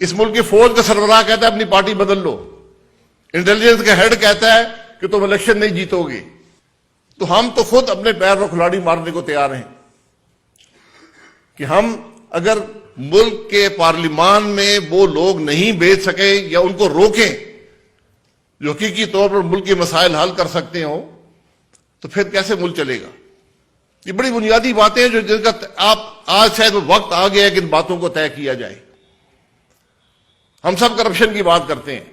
اس ملک کی فوج کا سربراہ کہتا ہے اپنی پارٹی بدل لو، انٹیلیجنس کا ہیڈ کہتا ہے کہ تم الیکشن نہیں جیتو گے، تو ہم تو خود اپنے پیر پر کھلاڑی مارنے کو تیار ہیں کہ ہم اگر ملک کے پارلیمان میں وہ لوگ نہیں بھیج سکے یا ان کو روکیں جو حقیقی طور پر ملک کے مسائل حل کر سکتے ہوں، تو پھر کیسے ملک چلے گا؟ یہ بڑی بنیادی باتیں ہیں جن کا آپ آج شاید وقت آ گیا ہے کہ ان باتوں کو طے کیا جائے۔ ہم سب کرپشن کی بات کرتے ہیں،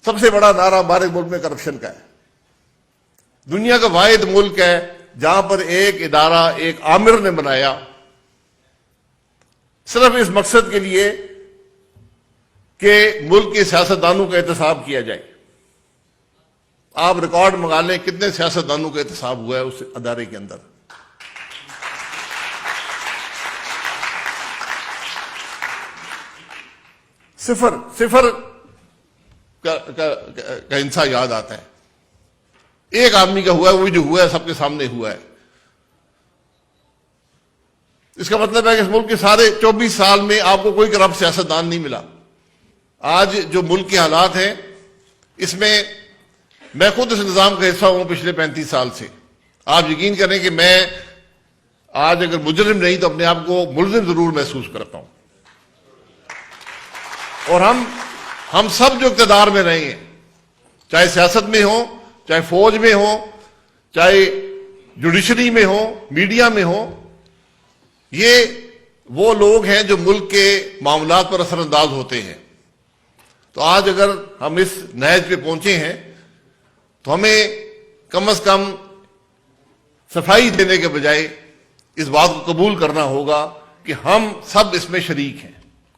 سب سے بڑا نعرہ ہمارے ملک میں کرپشن کا ہے۔ دنیا کا واحد ملک ہے جہاں پر ایک ادارہ ایک آمر نے بنایا صرف اس مقصد کے لیے کہ ملک کے سیاستدانوں کا احتساب کیا جائے۔ آپ ریکارڈ منگا لیں کتنے سیاستدانوں کا احتساب ہوا ہے اس ادارے کے اندر۔ صفر کا انسا یاد آتا ہے، ایک آدمی کا ہوا ہے، وہ جو ہوا ہے سب کے سامنے ہوا ہے۔ اس کا مطلب ہے کہ اس ملک کے سارے 24 سال میں آپ کو کوئی کرپٹ سیاستدان نہیں ملا۔ آج جو ملک کے حالات ہیں اس میں میں خود اس نظام کا حصہ ہوں پچھلے 35 سال سے۔ آپ یقین کریں کہ میں آج اگر مجرم نہیں تو اپنے آپ کو ملزم ضرور محسوس کرتا ہوں۔ اور ہم سب جو اقتدار میں رہے ہیں، چاہے سیاست میں ہوں، چاہے فوج میں ہوں، چاہے جوڈیشری میں ہوں، میڈیا میں ہوں، یہ وہ لوگ ہیں جو ملک کے معاملات پر اثر انداز ہوتے ہیں۔ تو آج اگر ہم اس نہج پہ پہنچے ہیں تو ہمیں کم از کم صفائی دینے کے بجائے اس بات کو قبول کرنا ہوگا کہ ہم سب اس میں شریک ہیں،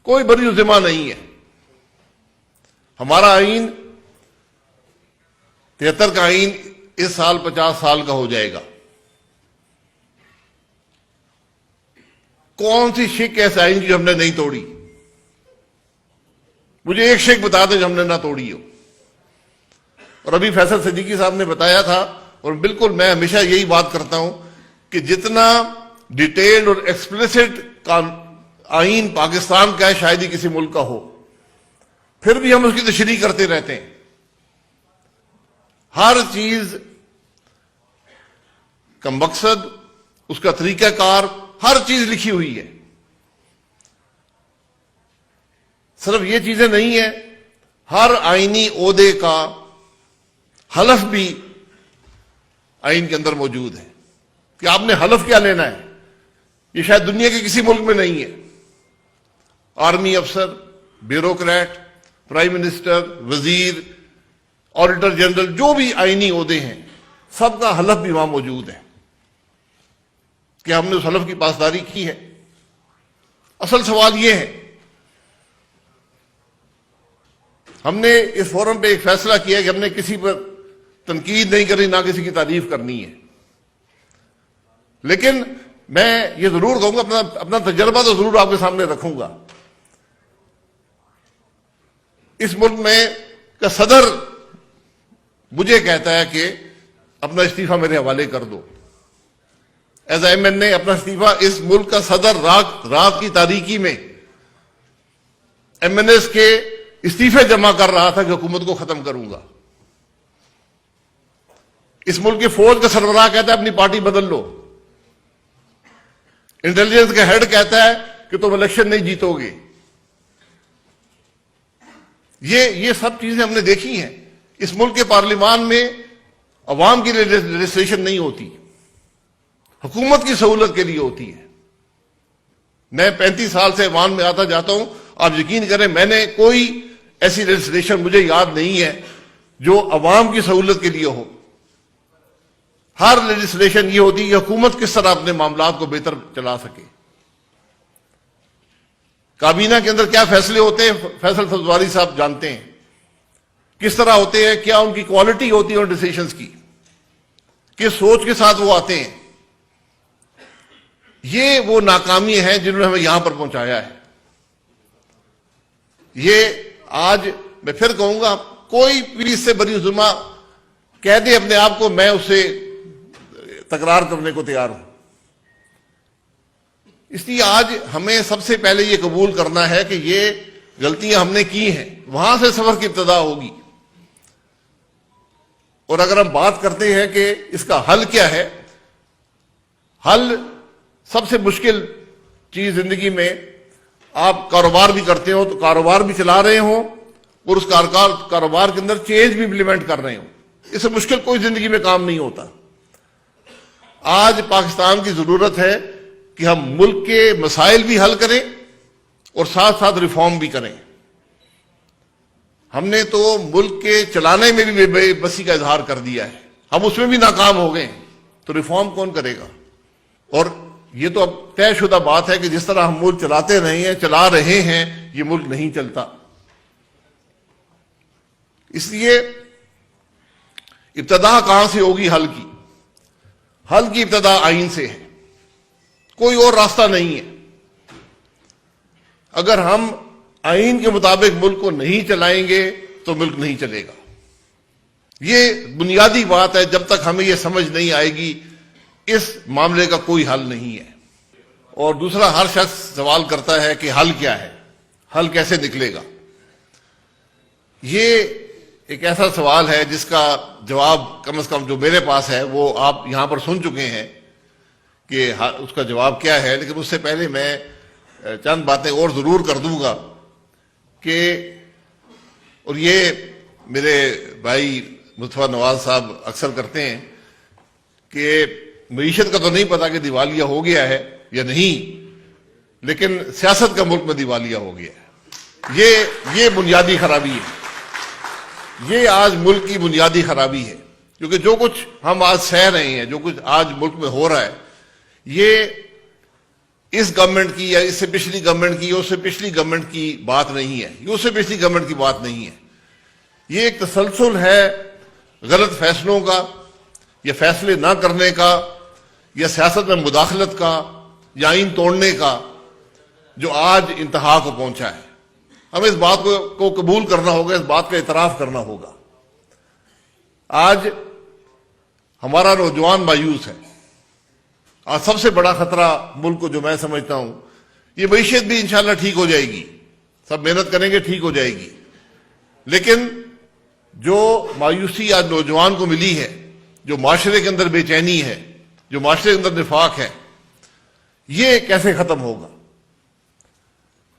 کوئی بری ذمہ نہیں ہے۔ ہمارا آئین 73 کا آئین اس سال 50 سال کا ہو جائے گا۔ کون سی شک ہے اس آئین کی جو ہم نے نہیں توڑی؟ مجھے ایک شک بتا دیں جو ہم نے نہ توڑی ہو۔ اور ابھی فیصل صدیقی صاحب نے بتایا تھا، اور بالکل میں ہمیشہ یہی بات کرتا ہوں کہ جتنا ڈیٹیلڈ اور ایکسپلیسٹ آئین پاکستان کا ہے شاید ہی کسی ملک کا ہو، پھر بھی ہم اس کی تشریح کرتے رہتے ہیں۔ ہر چیز کا مقصد، اس کا طریقہ کار، ہر چیز لکھی ہوئی ہے۔ صرف یہ چیزیں نہیں ہیں، ہر آئینی عہدے کا حلف بھی آئین کے اندر موجود ہے کہ آپ نے حلف کیا لینا ہے۔ یہ شاید دنیا کے کسی ملک میں نہیں ہے۔ آرمی افسر، بیوروکریٹ، پرائم منسٹر، وزیر، آڈیٹر جنرل، جو بھی آئینی عہدے ہیں سب کا حلف بھی وہاں موجود ہے کہ ہم نے اس حلف کی پاسداری کی ہے۔ اصل سوال یہ ہے، ہم نے اس فورم پہ ایک فیصلہ کیا ہے کہ ہم نے کسی پر تنقید نہیں کرنی، نہ کسی کی تعریف کرنی ہے، لیکن میں یہ ضرور کہوں گا، اپنا تجربہ تو ضرور آپ کے سامنے رکھوں گا۔ اس ملک میں کا صدر مجھے کہتا ہے کہ اپنا استعفیٰ میرے حوالے کر دو۔ ایز اے ایم نے اپنا استعفیٰ، اس ملک کا صدر رات کی تاریکی میں ایم این ایس کے استعفے جمع کر رہا تھا کہ حکومت کو ختم کروں گا۔ اس ملک کی فوج کا سربراہ کہتا ہے اپنی پارٹی بدل لو، انٹیلیجنس کا ہیڈ کہتا ہے کہ تم الیکشن نہیں جیتو گے۔ یہ سب چیزیں ہم نے دیکھی ہیں۔ اس ملک کے پارلیمان میں عوام کی رجسٹریشن نہیں ہوتی، حکومت کی سہولت کے لیے ہوتی ہے۔ میں 35 سال سے ایوان میں آتا جاتا ہوں، آپ یقین کریں میں نے کوئی ایسی رجسٹریشن مجھے یاد نہیں ہے جو عوام کی سہولت کے لیے ہو۔ ہر لیجسلیشن یہ ہوتی ہے کہ حکومت کس طرح اپنے معاملات کو بہتر چلا سکے۔ کابینہ کے اندر کیا فیصلے ہوتے ہیں فیصل فضواری صاحب جانتے ہیں، کس طرح ہوتے ہیں، کیا ان کی کوالٹی ہوتی ہے ان ڈیسیشنز کی، کس سوچ کے ساتھ وہ آتے ہیں۔ یہ وہ ناکامی ہے جنہوں نے ہمیں یہاں پر پہنچایا ہے۔ یہ آج میں پھر کہوں گا، کوئی بھی اس سے بری ذمہ کہہ دے اپنے آپ کو، میں اس سے تکرار کرنے کو تیار ہوں۔ اس لیے آج ہمیں سب سے پہلے یہ قبول کرنا ہے کہ یہ غلطیاں ہم نے کی ہیں، وہاں سے سفر کی ابتدا ہوگی۔ اور اگر ہم بات کرتے ہیں کہ اس کا حل کیا ہے، حل سب سے مشکل چیز زندگی میں، آپ کاروبار بھی کرتے ہو تو کاروبار بھی چلا رہے ہوں اور اس کاروبار کے اندر چینج بھی امپلیمنٹ کر رہے ہوں، اس سے مشکل کوئی زندگی میں کام نہیں ہوتا۔ آج پاکستان کی ضرورت ہے کہ ہم ملک کے مسائل بھی حل کریں اور ساتھ ساتھ ریفارم بھی کریں۔ ہم نے تو ملک کے چلانے میں بھی بے بسی کا اظہار کر دیا ہے، ہم اس میں بھی ناکام ہو گئے، تو ریفارم کون کرے گا؟ اور یہ تو اب طے شدہ بات ہے کہ جس طرح ہم ملک چلا رہے ہیں یہ ملک نہیں چلتا۔ اس لیے ابتدا کہاں سے ہوگی حل کی؟ حل کی ابتدا آئین سے ہے، کوئی اور راستہ نہیں ہے۔ اگر ہم آئین کے مطابق ملک کو نہیں چلائیں گے تو ملک نہیں چلے گا۔ یہ بنیادی بات ہے، جب تک ہمیں یہ سمجھ نہیں آئے گی اس معاملے کا کوئی حل نہیں ہے۔ اور دوسرا، ہر شخص سوال کرتا ہے کہ حل کیا ہے، حل کیسے نکلے گا؟ یہ ایک ایسا سوال ہے جس کا جواب کم از کم جو میرے پاس ہے وہ آپ یہاں پر سن چکے ہیں کہ اس کا جواب کیا ہے، لیکن اس سے پہلے میں چند باتیں اور ضرور کر دوں گا کہ، اور یہ میرے بھائی مصطفیٰ نواز صاحب اکثر کرتے ہیں کہ معیشت کا تو نہیں پتا کہ دیوالیہ ہو گیا ہے یا نہیں، لیکن سیاست کا ملک میں دیوالیہ ہو گیا ہے۔ یہ بنیادی خرابی ہے، یہ آج ملک کی بنیادی خرابی ہے، کیونکہ جو کچھ ہم آج سہ رہے ہیں، جو کچھ آج ملک میں ہو رہا ہے، یہ اس گورنمنٹ کی یا اس سے پچھلی گورنمنٹ کی یا اس سے پچھلی گورنمنٹ کی بات نہیں ہے، یہ اس سے پچھلی گورنمنٹ کی بات نہیں ہے۔ یہ ایک تسلسل ہے غلط فیصلوں کا، یا فیصلے نہ کرنے کا، یا سیاست میں مداخلت کا، یا آئین توڑنے کا، جو آج انتہا کو پہنچا ہے۔ ہمیں اس بات کو قبول کرنا ہوگا، اس بات کا اعتراف کرنا ہوگا۔ آج ہمارا نوجوان مایوس ہے۔ آج سب سے بڑا خطرہ ملک کو جو میں سمجھتا ہوں، یہ معیشت بھی انشاءاللہ ٹھیک ہو جائے گی، سب محنت کریں گے ٹھیک ہو جائے گی، لیکن جو مایوسی آج نوجوان کو ملی ہے، جو معاشرے کے اندر بے چینی ہے، جو معاشرے کے اندر نفاق ہے، یہ کیسے ختم ہوگا؟